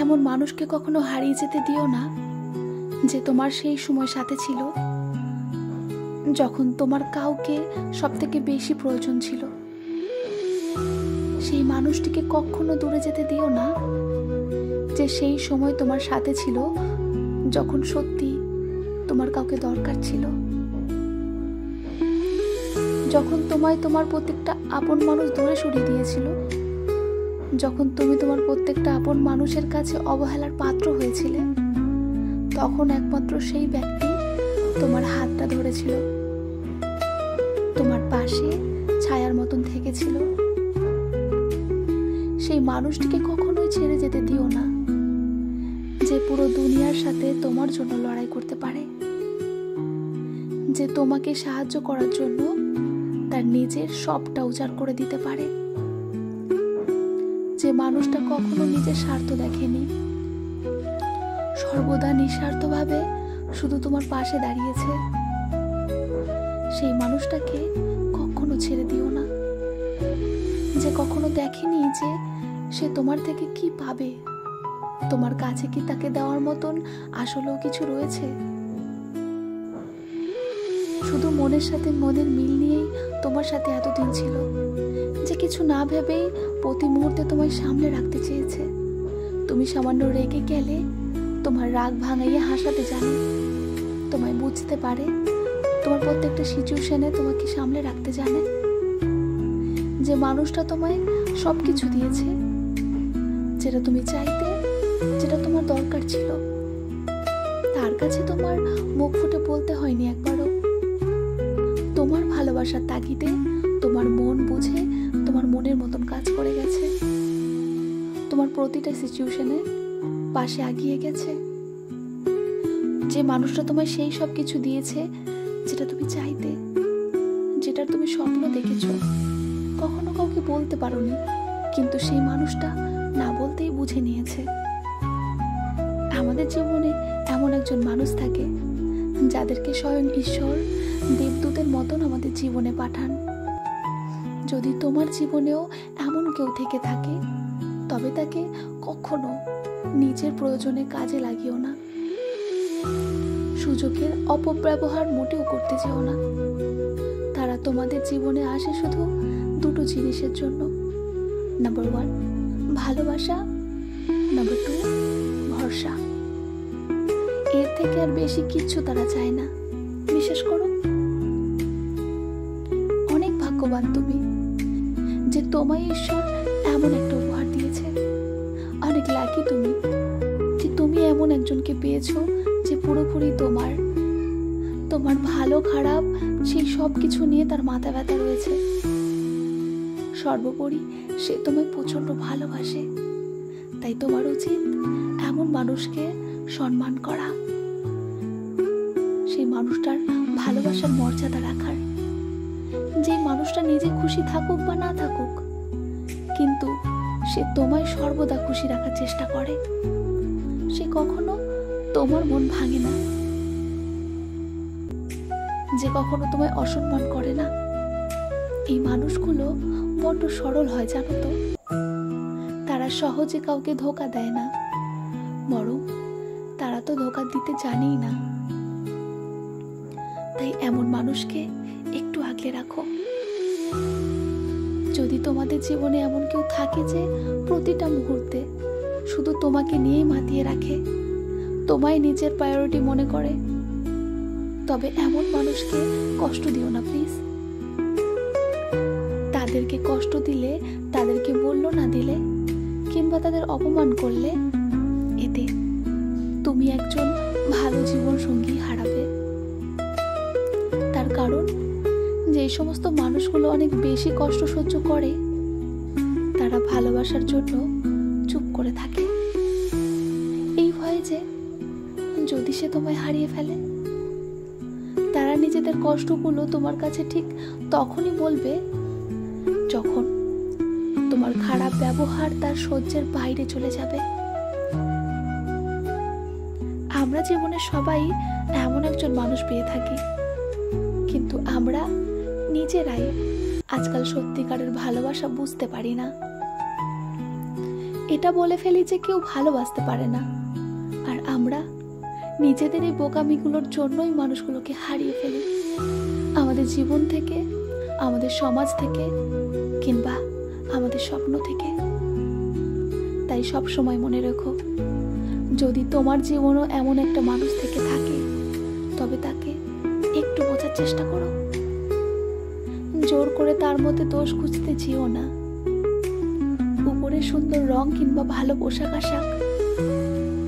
এমন মানুষকে কখনো হারিয়ে যেতে দিও না যে তোমার সেই সময় সাথে ছিল যখন তোমার কাউকে সবথেকে বেশি প্রয়োজন ছিল। সেই মানুষটিকে কখনো দূরে যেতে দিও না যে সেই সময় তোমার সাথে ছিল যখন সত্যি তোমার কাউকে দরকার ছিল। যখন তোমায় তোমার প্রত্যেকটা আপন মানুষ দূরে সরিয়ে দিয়েছিল, যখন তুমি তোমার প্রত্যেকটা আপন মানুষের কাছে অবহেলার পাত্র হয়েছিলে, তখন একমাত্র সেই ব্যক্তি তোমার হাতটা ধরেছিল, তোমার পাশে ছায়ার মতন থেকেছিল। সেই মানুষটিকে কখনোই ছেড়ে যেতে দিও না যে পুরো দুনিয়ার সাথে তোমার জন্য লড়াই করতে পারে, যে তোমাকে সাহায্য করার জন্য তার নিজের সবটা উজাড় করে দিতে পারে, যে মানুষটা কখনো নিজের স্বার্থ দেখেনি, সর্বদা নিঃস্বার্থভাবে শুধু তোমার পাশে দাঁড়িয়েছে। সেই মানুষটাকে কখনো ছেড়ে দিও না, যে কখনো দেখেনি যে সে তোমার থেকে কি পাবে, তোমার কাছে কি তাকে দেওয়ার মতন আসলেও কিছু রয়েছে। শুধু মনের সাথে মনের মিল নিয়েই তোমার সাথে এতদিন ছিল, যে কিছু না ভেবেই প্রতি মুহূর্তে তোমায় সামলে রাখতে চেয়েছে। তুমি সামান্য রেগে গেলে তোমার রাগ ভাঙাইয়ে হাসাতে জানে, তোমায় বুঝতে পারে, তোমার প্রত্যেকটা সিচুয়েশনে তোমাকে সামলে রাখতে জানে। যে মানুষটা তোমায় সব কিছু দিয়েছে, যেটা তুমি চাইতে, যেটা তোমার দরকার ছিল, তার কাছে তোমার মুখ ফুটে বলতে হয়নি একবারও। তোমার ভালোবাসার তাগিদে তোমার মন বুঝে তোমার মনের মতন কাজ করে গেছে, তোমার প্রতিটা সিচুয়েশনে পাশে আগিয়ে গেছে। যে মানুষটা তোমায় সেই সব কিছু দিয়েছে যেটা তুমি চাইতে, যেটার তুমি স্বপ্ন দেখেছো, কখনো কাউকে বলতে পারোনি, কিন্তু সেই মানুষটা না বলতেই বুঝে নিয়েছে। আমাদের জীবনে এমন একজন মানুষ থাকে যাদেরকে স্বয়ং ঈশ্বর দেবদূতের মতন আমাদের জীবনে পাঠান। যদি তোমার জীবনেও এমন কেউ থেকে থাকে, তবে তাকে কখনো নিজের প্রয়োজনে কাজে লাগিও না। সুযোগের অপব্যবহার মোটেও করতে যেও না। তারা তোমাদের জীবনে আসে শুধু দুটো জিনিসের জন্য, নাম্বার 1 ভালোবাসা, নাম্বার 2 ভরসা। এর থেকে আর বেশি কিচ্ছু তারা চায় না, বিশ্বাস করো। অনেক ভাগ্যবান তুমি যে তোমায় ঈশ্বর এমন একটা উপহার দিয়েছে। অনেক লাকি তুমি যে তুমি এমন একজনকে পেয়েছো যে পুরোপুরি তোমার, তোমার ভালো খারাপ সেই সব কিছু নিয়ে তার মাথা ব্যথা রয়েছে। সর্বোপরি সে তোমায় প্রচন্ড ভালোবাসে, তাই তোমার উচিত এমন মানুষকে সম্মান করা, সেই মানুষটার ভালোবাসার মর্যাদা রাখার। যে মানুষটা নিজে খুশি থাকুক বা না থাকুক, কিন্তু সে তোমায় সর্বদা খুশি রাখার চেষ্টা করে, সে কখনো তোমার মন ভাঙে না। যে কখনো তোমায় অসম্মান করে না। এই মানুষগুলো বড্ড সরল হয় জানো তো। তারা সহজে কাউকে ধোঁকা দেয় না, বরং তারা তো ধোঁকা দিতে জানেই না। তাই এমন মানুষকে একটু আগলে রাখো। যদি তোমাদের জীবনে এমন কেউ থাকে যে প্রতিটা মুহূর্তে শুধু তোমাকে নিয়েই মাতিয়ে রাখে, তোমায় নিজের প্রায়োরিটি মনে করে, তবে এমন মানুষকে কষ্ট দিও না প্লিজ। তাদেরকে কষ্ট দিলে, তাদেরকে মূল্য না দিলে, কিংবা তাদের অপমান করলে, এতে তুমি একজন ভালো জীবন সঙ্গী হারাবে। তার কারণ যে সমস্ত মানুষগুলো অনেক বেশি কষ্ট সহ্য করে, তারা ভালোবাসার জন্য চুপ করে থাকে, এই ভয়ে যে যদি সে তোমায় হারিয়ে ফেলে। তারা নিজেদের কষ্টগুলো তোমার কাছে ঠিক তখনই বলবে যখন তোমার খারাপ ব্যবহার তার সহ্যের বাইরে চলে যাবে। আমরা জীবনে সবাই এমন একজন মানুষ পেয়ে থাকি, কিন্তু আমরা নিজেরাই আজকাল সত্যিকারের ভালোবাসা বুঝতে পারি না। এটা বলে ফেলি যে কেউ ভালোবাসতে পারে না, আর আমরা নিজেদের এই বোকামিগুলোর জন্যই মানুষগুলোকে হারিয়ে ফেলি, আমাদের জীবন থেকে, আমাদের সমাজ থেকে, কিংবা আমাদের স্বপ্ন থেকে। তাই সব সময় মনে রেখো, যদি তোমার জীবনও এমন একটা মানুষ থেকে থাকে, তবে তাকে একটু বোঝার চেষ্টা করো। জোর করে তার মধ্যে দোষ খুঁজতে যেও না। উপরে সুন্দর রং কিংবা ভালো পোশাক আশাক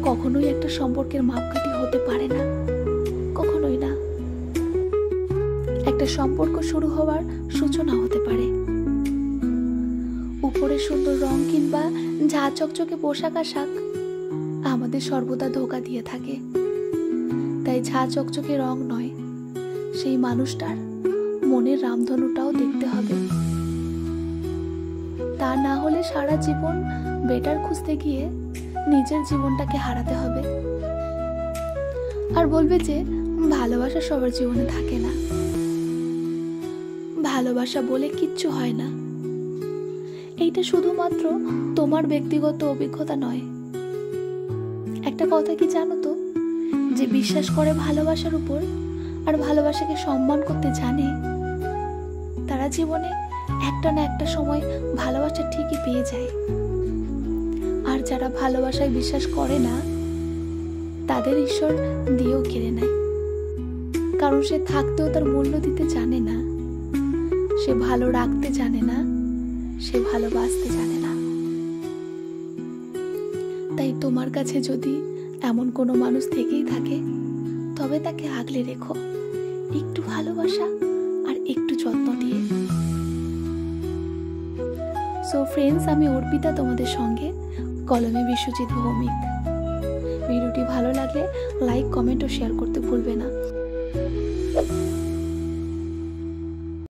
কখনোই একটা সম্পর্কের মাপকাঠি হতে পারে না, কখনোই না। একটা সম্পর্ক শুরু হওয়ার সূচনা হতে পারে। উপরে সুন্দর রং কিংবা ঝা চকচকে পোশাক আশাক আমাদের সর্বদা ধোঁকা দিয়ে থাকে। তাই ঝা চকচকে রং নয়, সেই মানুষটার মনের রামধনুটাও দেখতে হবে। তা না হলে সারা জীবন বেটার খুঁজতে গিয়ে নিজের জীবনটাকে হারাতে হবে। আর বলবে যে ভালোবাসা সবার জীবনে থাকে না, ভালোবাসা বলে কিচ্ছু হয় না। এইটা শুধুমাত্র তোমার ব্যক্তিগত অভিজ্ঞতা নয়। একটা কথা কি জানো তো, যে বিশ্বাস করে ভালোবাসার উপর আর ভালোবাসাকে সম্মান করতে জানে, তারা জীবনে একটা না একটা সময় ভালোবাসা ঠিকই পেয়ে যায়। আর যারা ভালোবাসায় বিশ্বাস করে না, তাদের ঈশ্বর দিয়েও কেড়ে নেয়। কারণ সে থাকতেও তার মূল্য দিতে জানে না, সে ভালো রাখতে জানে না, সে ভালোবাসতে জানে না। তাই তোমার কাছে যদি এমন কোনো মানুষ থেকেই থাকে, তবে তাকে আগলে রেখো, একটু ভালোবাসা আর একটু যত্ন দিয়ে। সো ফ্রেন্ডস, আমি অর্পিতা তোমাদের সঙ্গে, কলমে বিশ্বজিৎ ভৌমিক। ভিডিওটি ভালো লাগলে লাইক, কমেন্ট ও শেয়ার করতে ভুলবে না।